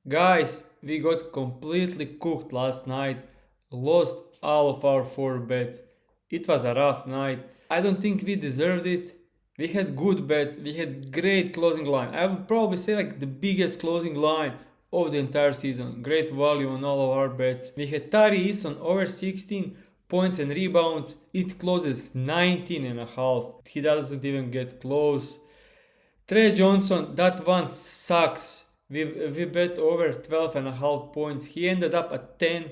Guys, we got completely cooked last night, lost all of our 4 bets. It was a rough night. I don't think we deserved it. We had good bets, we had great closing line. I would probably say like the biggest closing line of the entire season. Great value on all of our bets. We had Tari Eason over 16 points and rebounds. It closes 19 and a half. He doesn't even get close. Trey Johnson, that one sucks. We bet over 12 and a half points. He ended up at 10,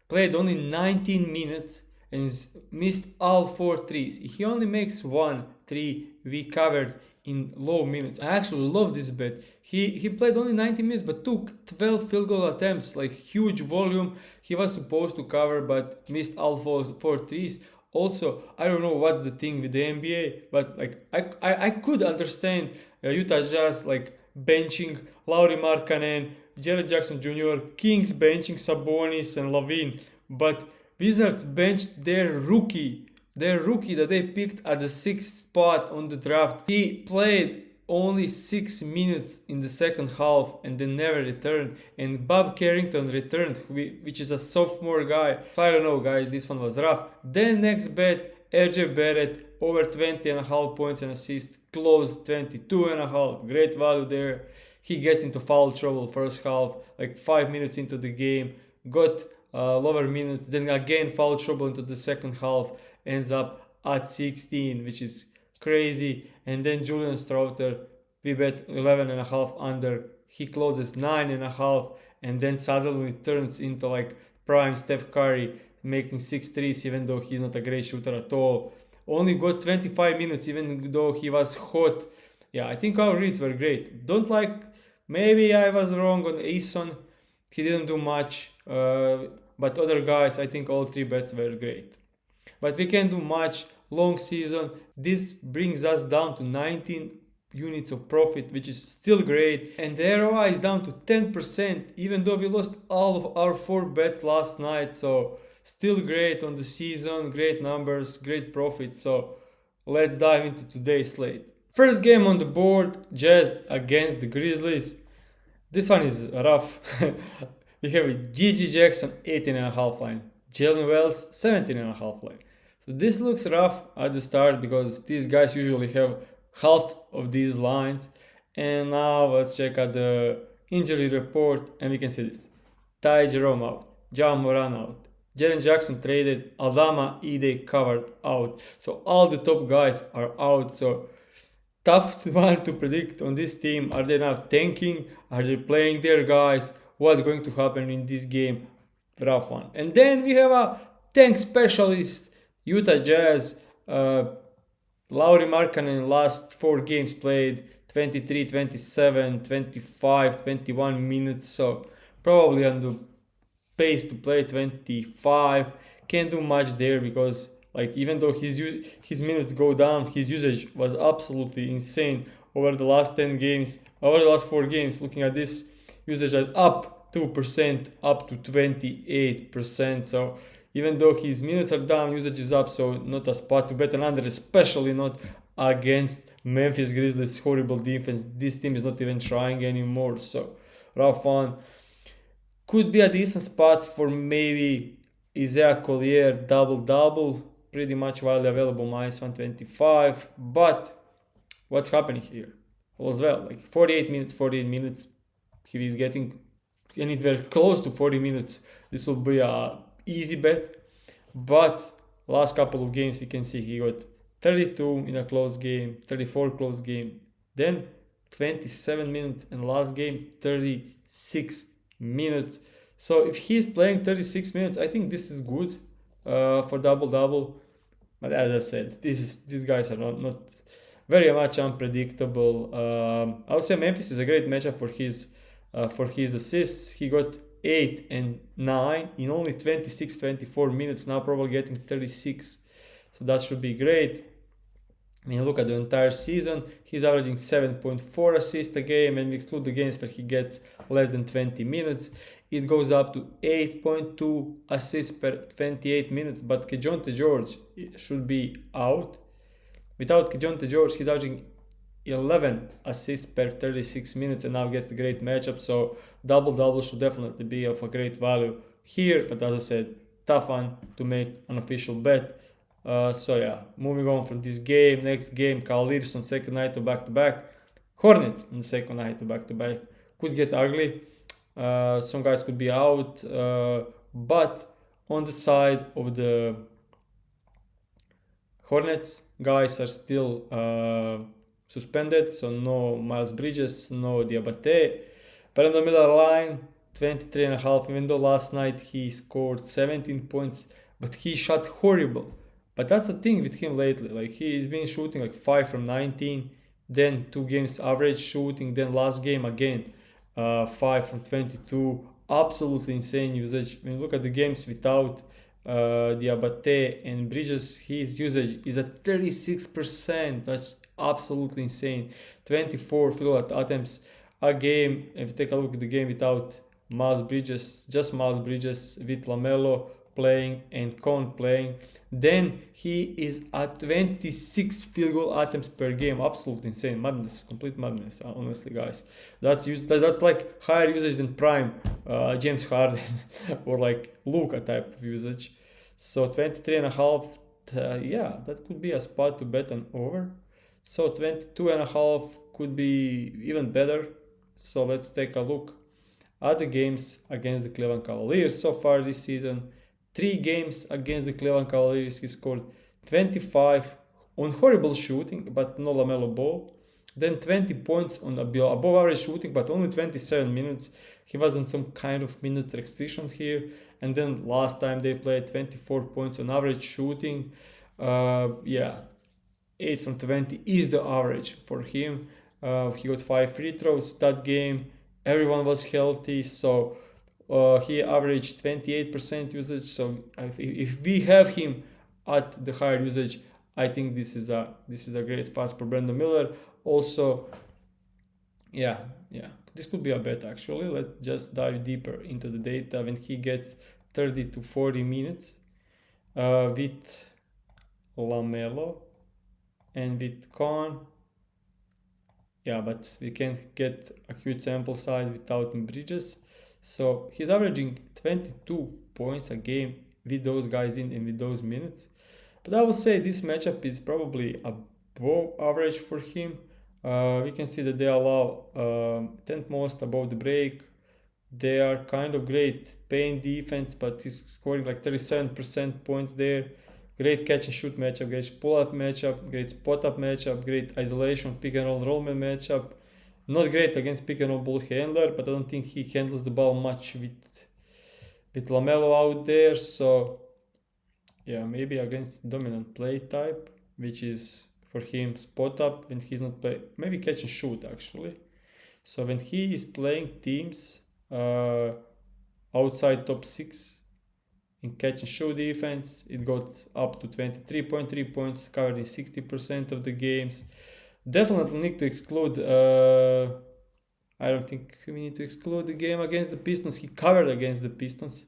played only 19 minutes and missed all 4 threes. He only makes 1 3 we covered in low minutes. I actually love this bet. He played only 19 minutes but took 12 field goal attempts, like huge volume. He was supposed to cover but missed all 4 threes. Also, I don't know what's the thing with the NBA, but like I could understand Utah Jazz like benching Lauri Markkanen, Jared Jackson Jr., Kings benching Sabonis and Lavine, but Wizards benched their rookie that they picked at the 6th spot on the draft. He played only 6 minutes in the second half and then never returned. And Bob Carrington returned, which is a sophomore guy. So I don't know, guys, this one was rough. Then next bet, RJ Barrett over 20 and a half points and assists, closed 22 and a half. Great value there. He gets into foul trouble first half, like 5 minutes into the game, got lower minutes, then again foul trouble into the second half, ends up at 16, which is crazy. And then Julian Strouter, we bet 11 and a half under. He closes 9 and a half, and then suddenly turns into like prime Steph Curry, making 6 threes, even though he's not a great shooter at all. Only got 25 minutes, even though he was hot. Yeah, I think our reads were great. Don't like, maybe I was wrong on Eason. He didn't do much, but other guys, I think all 3 bets were great. But we can do much. Long season. This brings us down to 19 units of profit, which is still great. And the ROI is down to 10%, even though we lost all of our 4 bets last night. So still great on the season, great numbers, great profit. So let's dive into today's slate. First game on the board, Jazz against the Grizzlies. This one is rough. We have Gigi Jackson 18.5 line, Jalen Wells 17.5 line. So this looks rough at the start because these guys usually have half of these lines. And now let's check out the injury report and we can see this. Ty Jerome out, John Moran out, Jaren Jackson traded, Aldama Ide covered out. So all the top guys are out. So tough one to predict on this team. Are they now tanking? Are they playing their guys? What's going to happen in this game? Rough one. And then we have a tank specialist, Utah Jazz. Lauri Markkanen last 4 games played 23, 27, 25, 21 minutes. So probably on the pace to play 25. Can't do much there because like even though his minutes go down, his usage was absolutely insane over the last 10 games. Over the last 4 games, looking at this, usage is up 2%, up to 28%. So even though his minutes are down, usage is up, so not a spot to bet on under, especially not against Memphis Grizzlies' horrible defense. This team is not even trying anymore, so rough one. Could be a decent spot for maybe Isaiah Collier double-double, pretty much widely available, minus 125. But what's happening here? As well, like 48 minutes, he is getting anywhere close to 40 minutes. This will be a easy bet, but last couple of games we can see he got 32 in a close game, 34 close game, then 27 minutes, and last game 36 minutes. So if he's playing 36 minutes, I think this is good for double-double. But as I said, these guys are not very much unpredictable. I would say Memphis is a great matchup for his assists. He got 8 and 9 in only 24 minutes, now probably getting 36, so that should be great. I mean, look at the entire season, he's averaging 7.4 assists a game, and we exclude the games where he gets less than 20 minutes, it goes up to 8.2 assists per 28 minutes. But Keyonte George should be out. Without Keyonte George, he's averaging 11 assists per 36 minutes and now gets a great matchup. So double-double should definitely be of a great value here. But as I said, tough one to make an official bet. So yeah, moving on from this game. Next game, Cavaliers on second night of back-to-back. Hornets on the second night of back-to-back. Could get ugly. Some guys could be out. But on the side of the Hornets, guys are still suspended, so no Miles Bridges, no Diabate. Brandon Miller line, 23.5, even though last night he scored 17 points, but he shot horrible. But that's the thing with him lately, like he's been shooting like 5 from 19, then 2 games average shooting, then last game again, 5 from 22, absolutely insane usage. When you look at the games without Diabate and Bridges, his usage is at 36%. That's absolutely insane. 24 field goal attempts a game. If you take a look at the game without Miles Bridges, just Miles Bridges with LaMelo playing and Con playing, then he is at 26 field goal attempts per game. Absolutely insane. Madness, complete madness, honestly, guys. That's like higher usage than prime James Harden or like Luka type of usage. So 23.5, yeah, that could be a spot to bet on over. So 22.5 could be even better. So let's take a look at the games against the Cleveland Cavaliers so far this season. 3 games against the Cleveland Cavaliers, he scored 25 on horrible shooting, but no LaMelo Ball. Then 20 points on above average shooting, but only 27 minutes. He was on some kind of minute restriction here. And then last time they played 24 points on average shooting. Yeah, 8 from 20 is the average for him. He got 5 free throws that game. Everyone was healthy, so he averaged 28% usage. So if we have him at the higher usage, I think this is a great spot for Brandon Miller. Also, yeah, this could be a bet actually. Let's just dive deeper into the data when he gets 30 to 40 minutes with LaMelo and with Con. Yeah, but we can't get a huge sample size without Bridges. So he's averaging 22 points a game with those guys in and with those minutes. But I would say this matchup is probably above average for him. We can see that they allow 10th most above the break. They are kind of great paint defense, but he's scoring like 37% points there. Great catch and shoot matchup, great pull-up matchup, great spot-up matchup, great isolation, pick and roll rollman matchup. Not great against pick and roll ball handler, but I don't think he handles the ball much with LaMelo out there. So yeah, maybe against dominant play type, which is for him spot up when he's not playing, maybe catch and shoot actually. So when he is playing teams outside top 6 in catch and shoot defense, it goes up to 23.3 points, covered in 60% of the games. Definitely need to exclude, I don't think we need to exclude the game against the Pistons. He covered against the Pistons.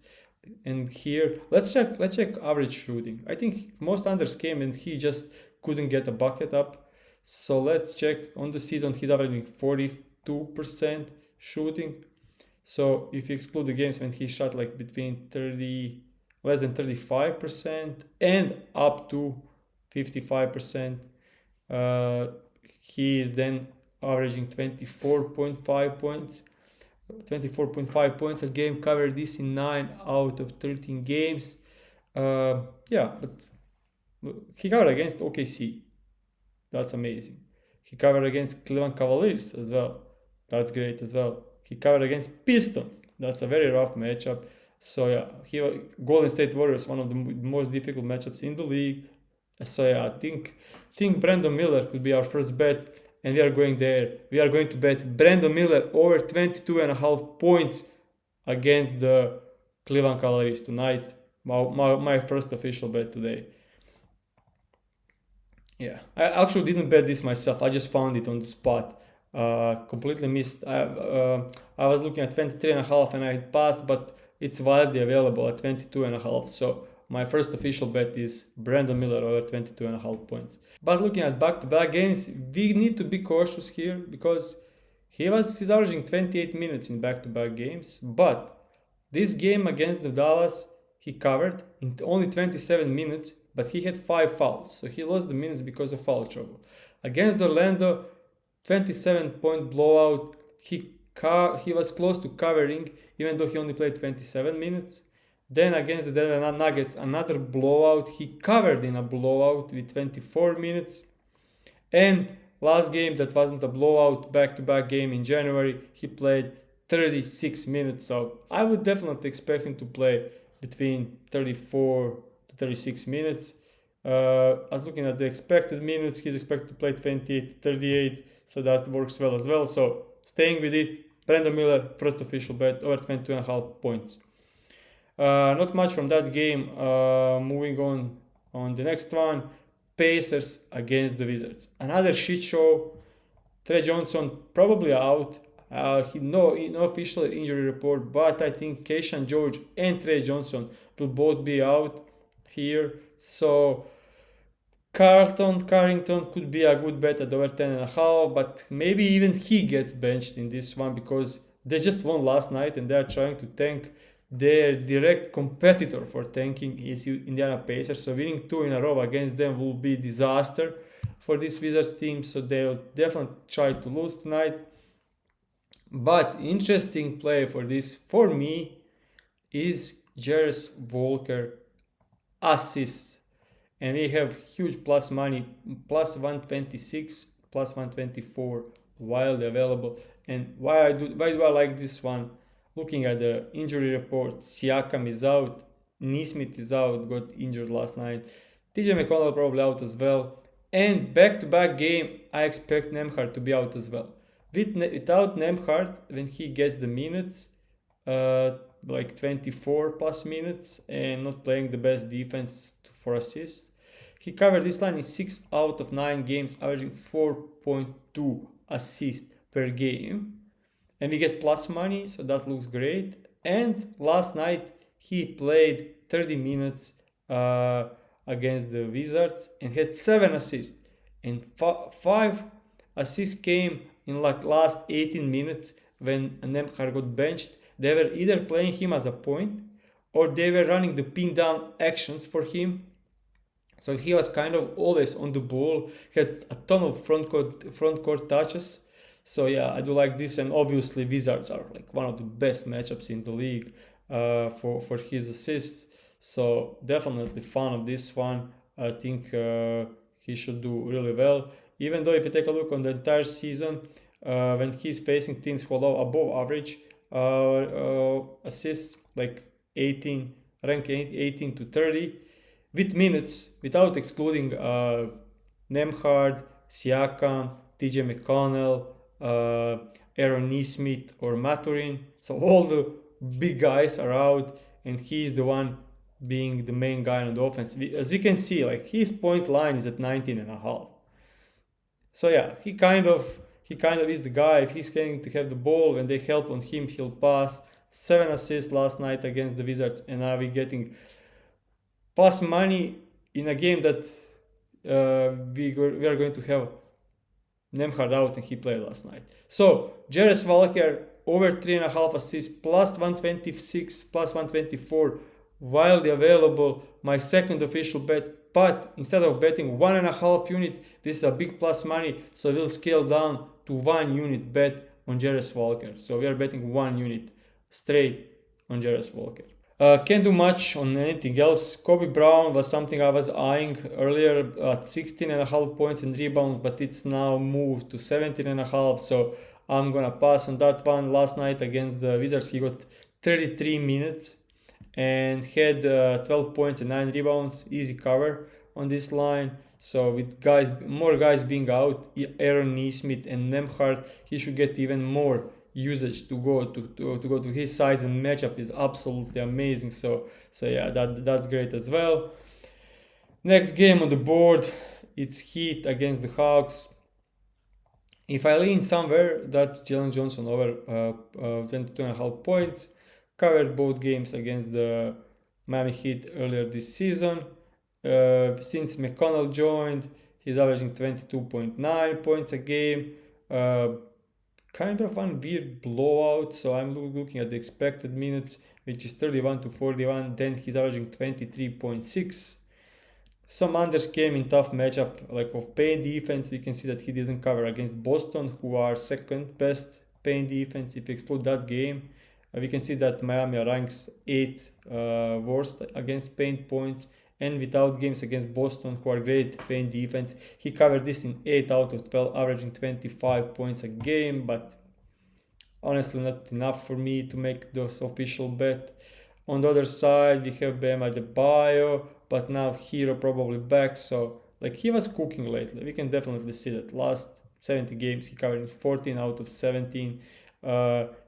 And here, let's check average shooting. I think most unders came and he just couldn't get a bucket up. So let's check on the season. He's averaging 42% shooting. So if you exclude the games when he shot like between less than 35% and up to 55%, he is then averaging 24.5 points. 24.5 points a game, covered this in 9 out of 13 games. Yeah, but he covered against OKC. That's amazing. He covered against Cleveland Cavaliers as well. That's great as well. He covered against Pistons. That's a very rough matchup. So yeah, Golden State Warriors, one of the most difficult matchups in the league. So yeah, I think Brandon Miller could be our first bet. And we are going there. We are going to bet Brandon Miller over 22.5 points against the Cleveland Cavaliers tonight. My first official bet today. Yeah, I actually didn't bet this myself. I just found it on the spot. Completely missed. I was looking at 23.5 and I had passed, but it's widely available at 22.5. So my first official bet is Brandon Miller over 22.5 points. But looking at back-to-back games, we need to be cautious here because he's averaging 28 minutes in back-to-back games. But this game against the Dallas, he covered in only 27 minutes, but he had 5 fouls. So he lost the minutes because of foul trouble. Against Orlando, 27-point blowout. He was close to covering, even though he only played 27 minutes. Then against the Denver Nuggets, another blowout. He covered in a blowout with 24 minutes. And last game that wasn't a blowout, back-to-back game in January, he played 36 minutes. So I would definitely expect him to play between 34 to 36 minutes. I was looking at the expected minutes. He's expected to play 28 to 38. So that works well as well. So staying with it, Brandon Miller, first official bet, over 22.5 points. Not much from that game. Moving on the next one, Pacers against the Wizards. Another shit show. Trey Johnson probably out. No official injury report, but I think Keyshawn George and Trey Johnson will both be out here. So Carrington could be a good bet at over 10.5, but maybe even he gets benched in this one because they just won last night and they are trying to tank. Their direct competitor for tanking is Indiana Pacers, so winning 2 in a row against them will be disaster for this Wizards team, so they'll definitely try to lose tonight. But interesting play for me is Jarvis Walker assists, and we have huge plus money, plus 126, plus 124 wildly available. And why do I like this one? Looking at the injury report, Siakam is out, Nesmith is out, got injured last night, TJ McConnell probably out as well, and back-to-back game, I expect Nembhard to be out as well. Without Nembhard, when he gets the minutes, like 24 plus minutes, and not playing the best defense for assists, he covered this line in 6 out of 9 games, averaging 4.2 assists per game. And we get plus money, so that looks great. And last night, he played 30 minutes against the Wizards and had 7 assists. And 5 assists came in like last 18 minutes when Nembhard got benched. They were either playing him as a point or they were running the pin down actions for him. So he was kind of always on the ball, had a ton of front court touches. So yeah, I do like this, and obviously Wizards are like one of the best matchups in the league for his assists. So definitely fan of this one. I think he should do really well. Even though if you take a look on the entire season, when he's facing teams who allow above average assists, like 18, rank 18 to 30, with minutes, without excluding Nembhard, Siakam, TJ McConnell, Aaron Nesmith or Maturin. So all the big guys are out and he is the one being the main guy on the offense. As we can see, like his point line is at 19.5. So yeah, he kind of is the guy. If he's going to have the ball, when they help on him, he'll pass. 7 assists last night against the Wizards, and now we're getting plus money in a game that we are going to have Nembhard out and he played last night. So Jarvis Walker over 3.5 assists, plus 126, plus 124, wildly available. My second official bet, but instead of betting 1.5 unit, this is a big plus money, so we'll scale down to 1 unit bet on Jarvis Walker. So we are betting 1 unit straight on Jarvis Walker. Can't do much on anything else. Kobe Brown was something I was eyeing earlier at 16.5 points and rebounds, but it's now moved to 17.5, so I'm gonna pass on that one. Last night against the Wizards, he got 33 minutes and had 12 points and 9 rebounds, easy cover on this line. So with more guys being out, Aaron Nesmith and Nembhard, he should get even more usage to go to his size, and matchup is absolutely amazing. So yeah, that's great as well. Next game on the board, it's Heat against the Hawks. If I lean somewhere, that's Jalen Johnson over 22.5 points. Covered both games against the Miami Heat earlier this season. Since McConnell joined, he's averaging 22.9 points a game. Kind of one weird blowout, so I'm looking at the expected minutes, which is 31 to 41. Then he's averaging 23.6. Some unders came in tough matchup, like of paint defense. You can see that he didn't cover against Boston, who are second best paint defense. If you exclude that game, we can see that Miami ranks 8th worst against paint points. And without games against Boston, who are great paint defense, he covered this in 8 out of 12, averaging 25 points a game, but honestly not enough for me to make this official bet. On the other side, we have Bam Adebayo, but now Hero probably back, so like he was cooking lately. We can definitely see that. Last 70 games, he covered 14 out of 17.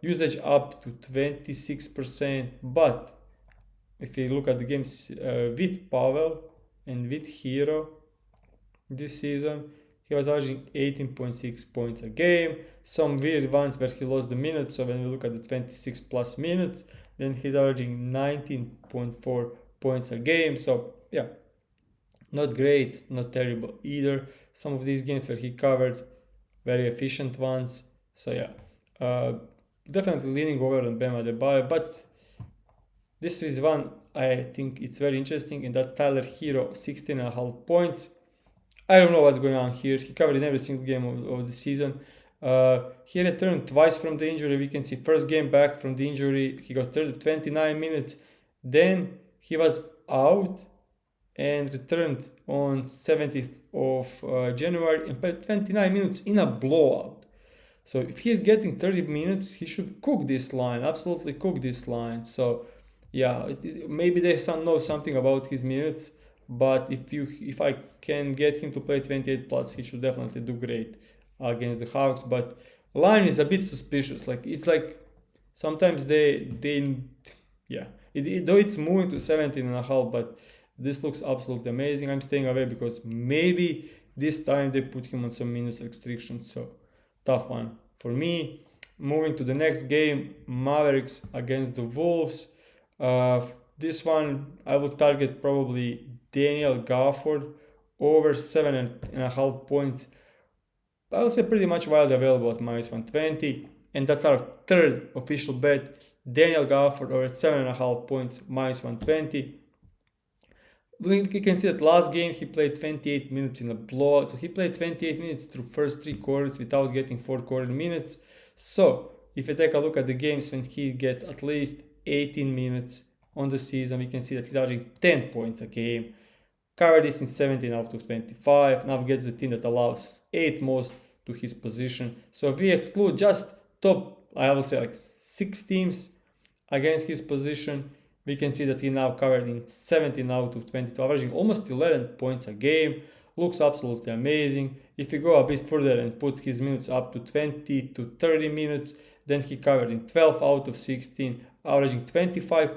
Usage up to 26%, but if you look at the games with Pavel and with Hero this season, he was averaging 18.6 points a game. Some weird ones where he lost the minutes, so when we look at the 26 plus minutes, then he's averaging 19.4 points a game. So yeah, not great, not terrible either. Some of these games where he covered very efficient ones. So yeah, definitely leaning over on Bam Adebayo, but this is one I think it's very interesting, in that Tyler Hero 16.5 points. I don't know what's going on here. He covered in every single game of the season. He returned twice from the injury. We can see first game back from the injury, he got 29 minutes. Then he was out and returned on 17th of January and played 29 minutes in a blowout. So if he is getting 30 minutes, he should cook this line, absolutely cook this line. So yeah, maybe they know something about his minutes, but if I can get him to play 28 plus, he should definitely do great against the Hawks. But line is a bit suspicious. Like it's like sometimes though it's moving to 17.5, but this looks absolutely amazing. I'm staying away because maybe this time they put him on some minutes restrictions. So tough one for me. Moving to the next game, Mavericks against the Wolves. This one I would target probably Daniel Gafford over 7.5 points. I would say pretty much widely available at -120, and that's our third official bet. Daniel Gafford over 7.5 points, -120. You can see that last game he played 28 minutes in a blowout, so he played 28 minutes through first 3 quarters without getting 4 quarter minutes. So if you take a look at the games when he gets at least 18 minutes on the season, we can see that he's averaging 10 points a game. Covered this in 17 out of 25. Now gets the team that allows 8 most to his position. So if we exclude just top, I will say like 6 teams against his position, we can see that he now covered in 17 out of 22, averaging almost 11 points a game. Looks absolutely amazing. If we go a bit further and put his minutes up to 20 to 30 minutes, then he covered in 12 out of 16, averaging 25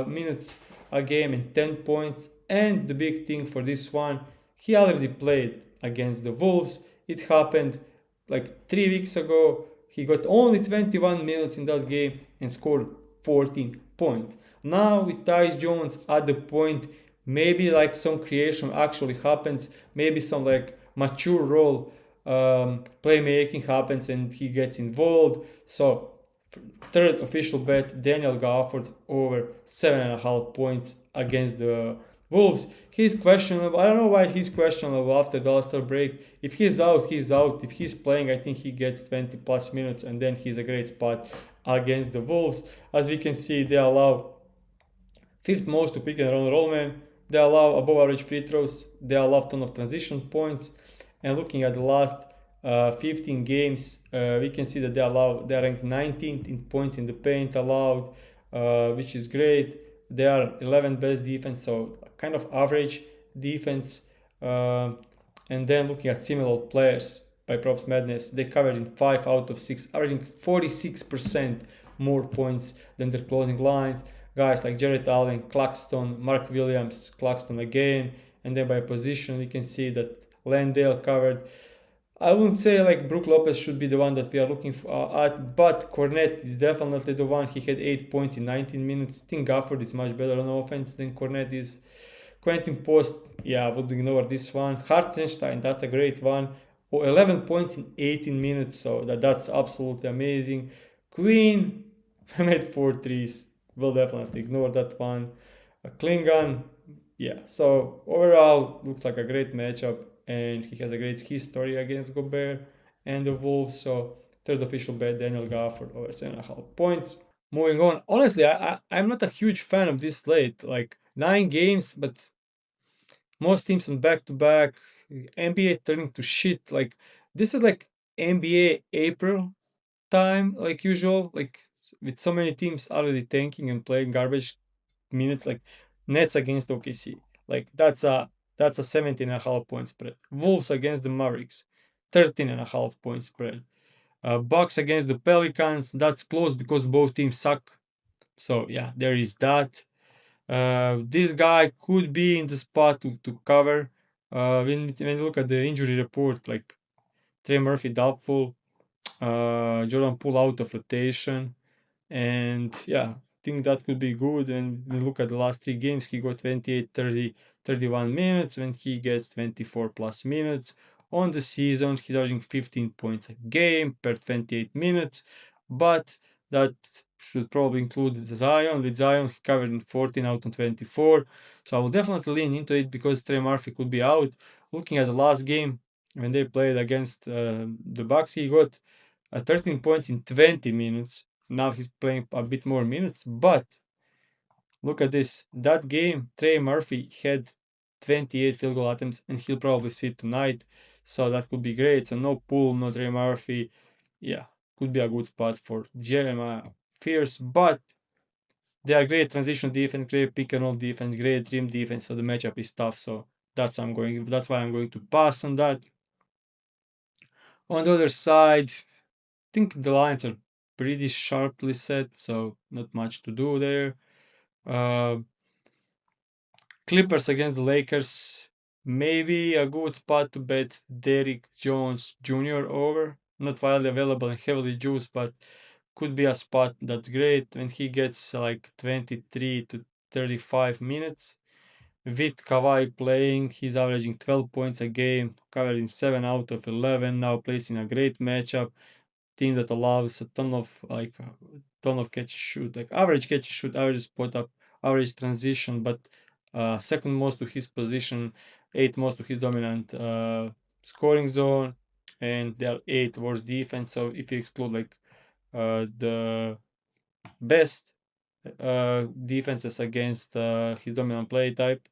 minutes a game and 10 points. And the big thing for this one, he already played against the Wolves. It happened like 3 weeks ago. He got only 21 minutes in that game and scored 14 points. Now with Tyus Jones at the point, maybe like some creation actually happens, maybe some like mature role playmaking happens and he gets involved. So third official bet, Daniel Gafford over 7.5 points against the Wolves. He's questionable. I don't know why he's questionable after the All-Star break. If he's out, he's out. If he's playing, I think he gets 20 plus minutes and then he's a great spot against the Wolves. As we can see, they allow 5th most to pick and roll man. They allow above average free throws. They allow ton of transition points. And looking at the last 15 games, we can see that they are ranked 19th in points in the paint allowed, which is great. They are 11th best defense, so kind of average defense. And then looking at similar players by PropsMadness, they covered in 5 out of 6, averaging 46% more points than their closing lines. Guys like Jarrett Allen, Claxton, Mark Williams, Claxton again. And then by position, we can see that Landale covered I wouldn't say like Brook Lopez should be the one that we are looking at, but Cornet is definitely the one. He had 8 points in 19 minutes. I think Gafford is much better on offense than Cornet is. Quentin Post, yeah, I would ignore this one. Hartenstein, that's a great one. 11 points in 18 minutes, so that's absolutely amazing. Queen made 4 threes. Will definitely ignore that one. Klingon, yeah. So overall, looks like a great matchup, and he has a great history against Gobert and the Wolves. So third official bet, Daniel Gafford over 7.5 points. Moving on, honestly, I'm not a huge fan of this slate. Like 9 games, but most teams on back to back. NBA turning to shit. Like this is like NBA April time, like usual. Like with so many teams already tanking and playing garbage minutes, like Nets against OKC. Like that's a 17.5 point spread. Wolves against the Mavericks, 13.5 point spread. Bucks against the Pelicans, that's close because both teams suck. So yeah, there is that. This guy could be in the spot to cover. When you look at the injury report, like Trey Murphy doubtful, Jordan Poole out of rotation, and yeah, think that could be good. And we look at the last 3 games, he got 28, 30, 31 minutes. When he gets 24 plus minutes on the season, he's averaging 15 points a game per 28 minutes. But that should probably include Zion. With Zion, he covered in 14 out of 24. So I will definitely lean into it because Trey Murphy could be out. Looking at the last game, when they played against the Bucks, he got 13 points in 20 minutes. Now he's playing a bit more minutes, but look at this. That game, Trey Murphy had 28 field goal attempts, and he'll probably sit tonight. So that could be great. So no Poole, no Trey Murphy. Yeah, could be a good spot for Jeremiah Fierce, but they are great transition defense, great pick and roll defense, great dream defense. So the matchup is tough. So that's why I'm going to pass on that. On the other side, think the lines are pretty sharply set, so not much to do there. Uh, Clippers against the Lakers, maybe a good spot to bet Derrick Jones Jr. over. Not widely available and heavily juiced, but could be a spot that's great when he gets like 23 to 35 minutes. With Kawhi playing, he's averaging 12 points a game, covering 7 out of 11, now plays in a great matchup team that allows a ton of catch shoot, like average catch shoot, average spot up, average transition, but second most to his position, eighth most to his dominant scoring zone, and they are eighth worst defense. So if you exclude like the best defenses against his dominant play type,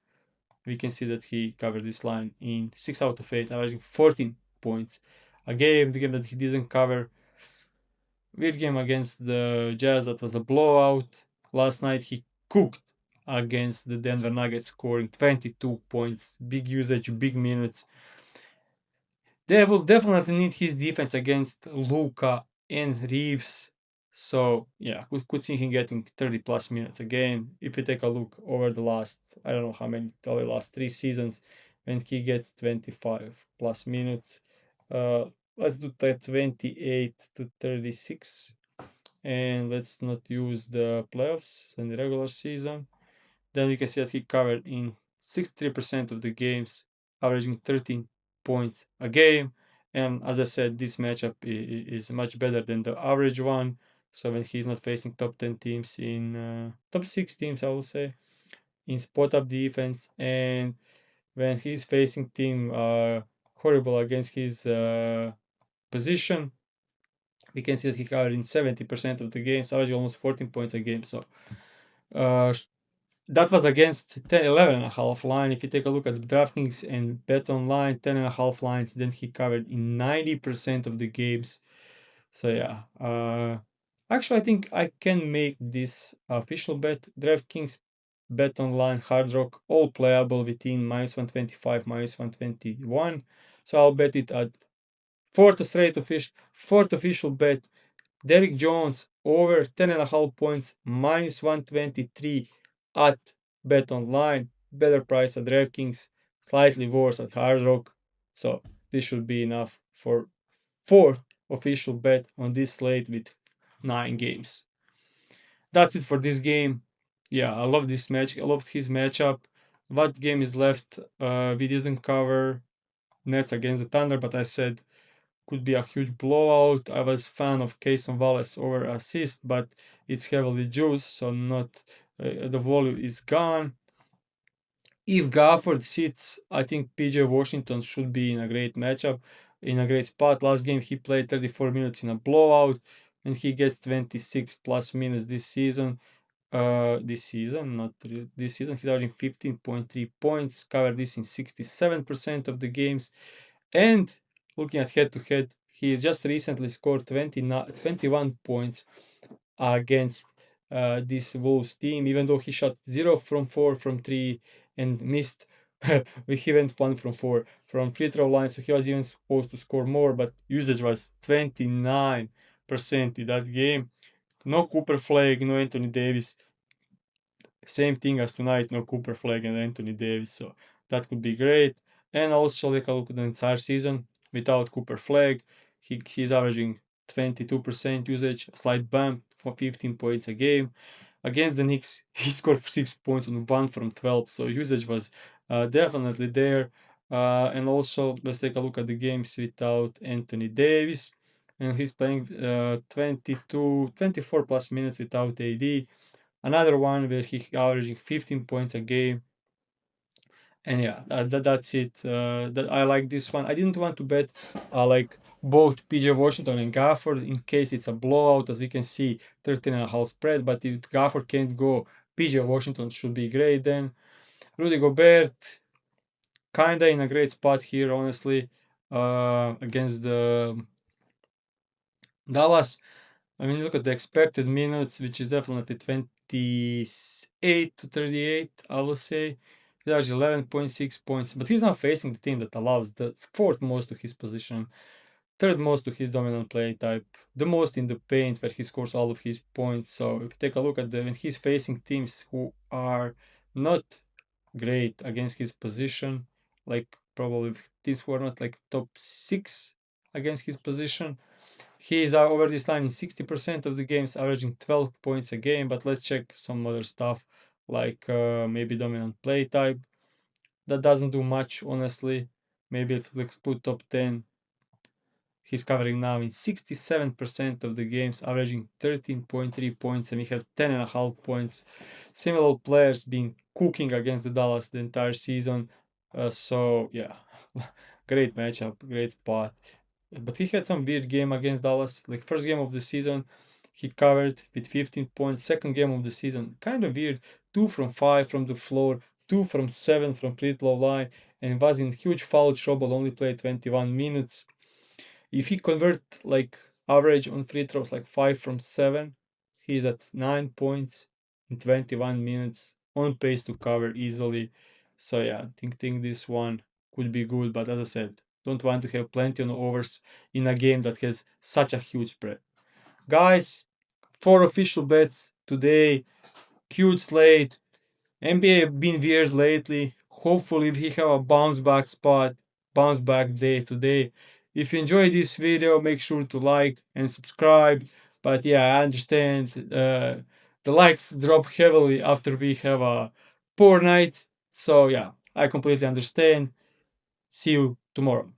we can see that he covered this line in 6 out of 8, averaging 14 points a game. The game that he didn't cover, weird game against the Jazz, that was a blowout. Last night he cooked against the Denver Nuggets, scoring 22 points, big usage, big minutes. They will definitely need his defense against Luka and Reeves. So yeah, we could see him getting 30 plus minutes a game. If you take a look over the last, I don't know how many, over the last 3 seasons, when he gets 25 plus minutes. Let's do that 28 to 36, and let's not use the playoffs and the regular season. Then we can see that he covered in 63% of the games, averaging 13 points a game. And as I said, this matchup is much better than the average one. So when he's not facing top 10 teams in top 6 teams, I will say, in spot up defense, and when he's facing team horrible against his position, we can see that he covered in 70% of the games, averaging almost 14 points a game. So uh, that was against 10, 11 and a half line. If you take a look at the DraftKings and Bet Online, 10 and a half lines, then he covered in 90% of the games. So yeah, actually I think I can make this official bet. DraftKings, Bet Online, Hard Rock, all playable within minus 125, minus 121. So I'll bet it at fourth official bet. Derrick Jones over 10.5 points, minus 123 at Bet Online. Better price at DraftKings, slightly worse at Hard Rock. So this should be enough for fourth official bet on this slate with 9 games. That's it for this game. Yeah, I love this match. I loved his matchup. What game is left? We didn't cover Nets against the Thunder, but I said could be a huge blowout. I was fan of Cason Wallace over assist, but it's heavily juiced, so not the volume is gone. If Gafford sits, I think PJ Washington should be in a great matchup, in a great spot. Last game he played 34 minutes in a blowout, and he gets 26 plus minutes this season. This season, not this season, he's averaging 15.3 points, covered this in 67% of the games. And looking at head to head, he just recently scored 21 points against this Wolves team, even though he shot 0 from 4 from 3 and missed. He went 1 from 4 from free throw line, so he was even supposed to score more, but usage was 29% in that game. No Cooper Flag, no Anthony Davis. Same thing as tonight, no Cooper Flag and Anthony Davis, so that could be great. And also, like a look at the entire season without Cooper Flag, he's averaging 22% usage, a slight bump for 15 points a game. Against the Knicks, he scored 6 points on 1 from 12, so usage was definitely there. And also, let's take a look at the games without Anthony Davis. And he's playing 24 plus minutes without AD. Another one where he's averaging 15 points a game. And yeah, that's it. That I like this one. I didn't want to bet like both PJ Washington and Gafford in case it's a blowout, as we can see 13.5 spread. But if Gafford can't go, PJ Washington should be great then. Rudy Gobert, kinda in a great spot here, honestly, against the Dallas. I mean, look at the expected minutes, which is definitely 28 to 38, I will say. He has 11.6 points, but he's not facing the team that allows the fourth most to his position, third most to his dominant play type, the most in the paint where he scores all of his points. So if you take a look at when he's facing teams who are not great against his position, like probably teams who are not like top 6 against his position, he is over this line in 60% of the games, averaging 12 points a game. But let's check some other stuff like maybe dominant play type. That doesn't do much, honestly. Maybe if let's put top 10, he's covering now in 67% of the games, averaging 13.3 points, and we have 10.5 points. Similar players being cooking against the Dallas the entire season. So yeah, great matchup, great spot. But he had some weird game against Dallas. Like first game of the season, he covered with 15 points. Second game of the season, kind of weird. 2 from 5 from the floor, 2 from 7 from free throw line, and was in huge foul trouble. Only played 21 minutes. If he convert like average on free throws like 5 from 7, he's at 9 points in 21 minutes, on pace to cover easily. So yeah, I think this one could be good. But as I said, don't want to have plenty on overs in a game that has such a huge spread. Guys, 4 official bets today. Huge slate. NBA been weird lately. Hopefully we have a bounce back day today. If you enjoyed this video, make sure to like and subscribe. But yeah, I understand the likes drop heavily after we have a poor night. So yeah, I completely understand. See you tomorrow.